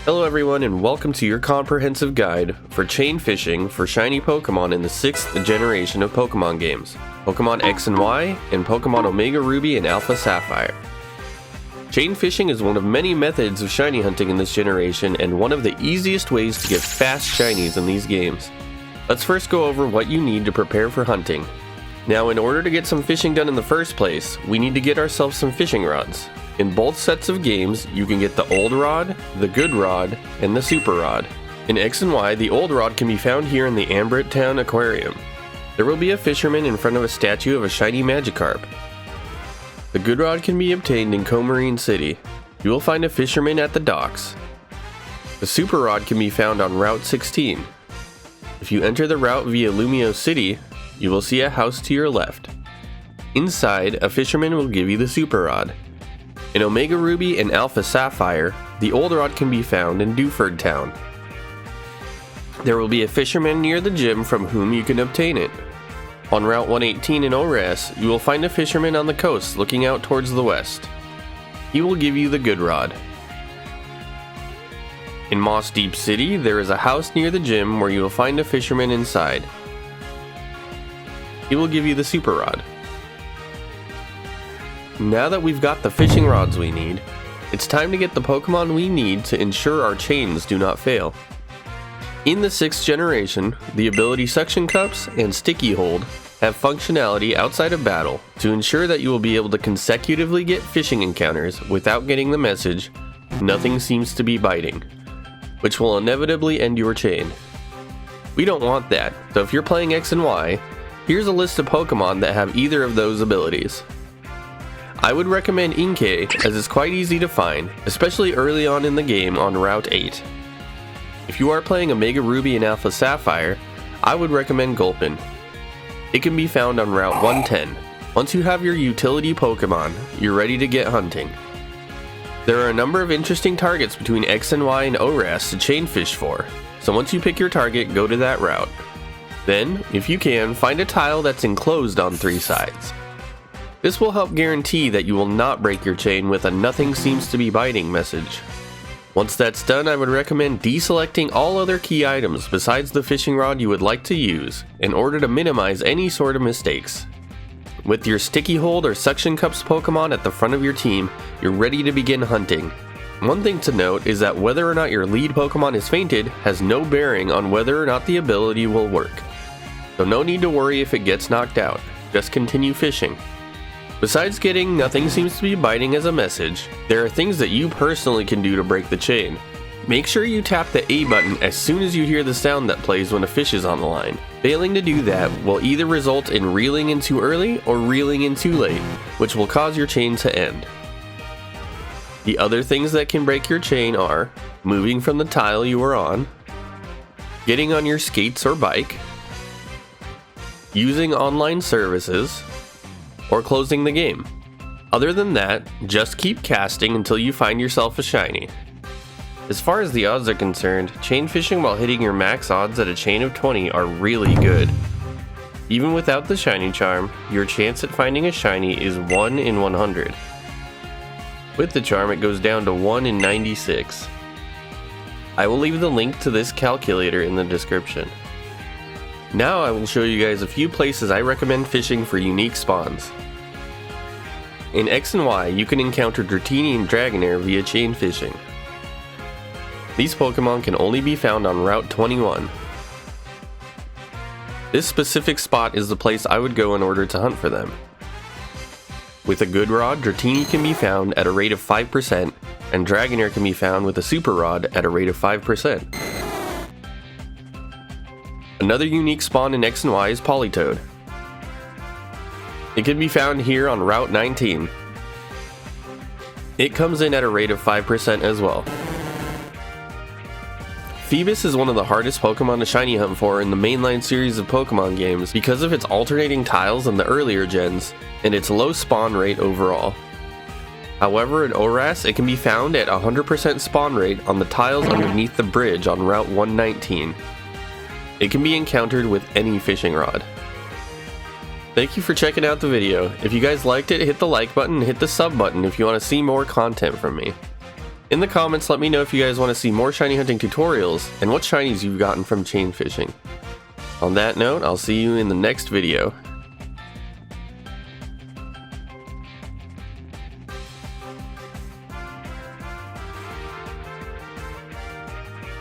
Hello everyone and welcome to your comprehensive guide for chain fishing for shiny Pokemon in the 6th generation of Pokemon games, Pokemon X and Y, and Pokemon Omega Ruby and Alpha Sapphire. Chain fishing is one of many methods of shiny hunting in this generation and one of the easiest ways to get fast shinies in these games. Let's first go over what you need to prepare for hunting. Now, in order to get some fishing done in the first place, we need to get ourselves some fishing rods. In both sets of games, you can get the old rod, the good rod, and the super rod. In X and Y, the old rod can be found here in the Ambrit Town Aquarium. There will be a fisherman in front of a statue of a shiny Magikarp. The good rod can be obtained in Comarine City. You will find a fisherman at the docks. The super rod can be found on Route 16. If you enter the route via Lumio City, you will see a house to your left. Inside, a fisherman will give you the super rod. In Omega Ruby and Alpha Sapphire, the old rod can be found in Dewford Town. There will be a fisherman near the gym from whom you can obtain it. On Route 118 in Ores, you will find a fisherman on the coast looking out towards the west. He will give you the good rod. In Moss Deep City, there is a house near the gym where you will find a fisherman inside. He will give you the super rod. Now that we've got the fishing rods we need, it's time to get the Pokemon we need to ensure our chains do not fail. In the 6th generation, the ability Suction Cups and Sticky Hold have functionality outside of battle to ensure that you will be able to consecutively get fishing encounters without getting the message, "Nothing seems to be biting," which will inevitably end your chain. We don't want that, so if you're playing X and Y, here's a list of Pokemon that have either of those abilities. I would recommend Inkay as it's quite easy to find, especially early on in the game on Route 8. If you are playing Omega Ruby and Alpha Sapphire, I would recommend Gulpin. It can be found on Route 110. Once you have your utility Pokemon, you're ready to get hunting. There are a number of interesting targets between X and Y and Ores to chain fish for, so once you pick your target, go to that route. Then, if you can, find a tile that's enclosed on 3 sides. This will help guarantee that you will not break your chain with a "nothing seems to be biting" message. Once that's done, I would recommend deselecting all other key items besides the fishing rod you would like to use in order to minimize any sort of mistakes. With your Sticky Hold or Suction Cups Pokemon at the front of your team, you're ready to begin hunting. One thing to note is that whether or not your lead Pokemon is fainted has no bearing on whether or not the ability will work. So no need to worry if it gets knocked out, just continue fishing. Besides getting "nothing seems to be biting" as a message, there are things that you personally can do to break the chain. Make sure you tap the A button as soon as you hear the sound that plays when a fish is on the line. Failing to do that will either result in reeling in too early or reeling in too late, which will cause your chain to end. The other things that can break your chain are moving from the tile you are on, getting on your skates or bike, using online services, or closing the game. Other than that, just keep casting until you find yourself a shiny. As far as the odds are concerned, chain fishing while hitting your max odds at a chain of 20 are really good. Even without the shiny charm, your chance at finding a shiny is 1 in 100. With the charm, it goes down to 1 in 96. I will leave the link to this calculator in the description. Now I will show you guys a few places I recommend fishing for unique spawns. In X and Y, you can encounter Dratini and Dragonair via chain fishing. These Pokemon can only be found on Route 21. This specific spot is the place I would go in order to hunt for them. With a good rod, Dratini can be found at a rate of 5%, and Dragonair can be found with a super rod at a rate of 5%. Another unique spawn in X and Y is Politoed. It can be found here on Route 19. It comes in at a rate of 5% as well. Phoebus is one of the hardest Pokemon to shiny hunt for in the mainline series of Pokemon games because of its alternating tiles in the earlier gens and its low spawn rate overall. However, in Ores, it can be found at 100% spawn rate on the tiles underneath the bridge on Route 119. It can be encountered with any fishing rod. Thank you for checking out the video. If you guys liked it, hit the like button and hit the sub button if you want to see more content from me. In the comments, let me know if you guys want to see more shiny hunting tutorials and what shinies you've gotten from chain fishing. On that note, I'll see you in the next video.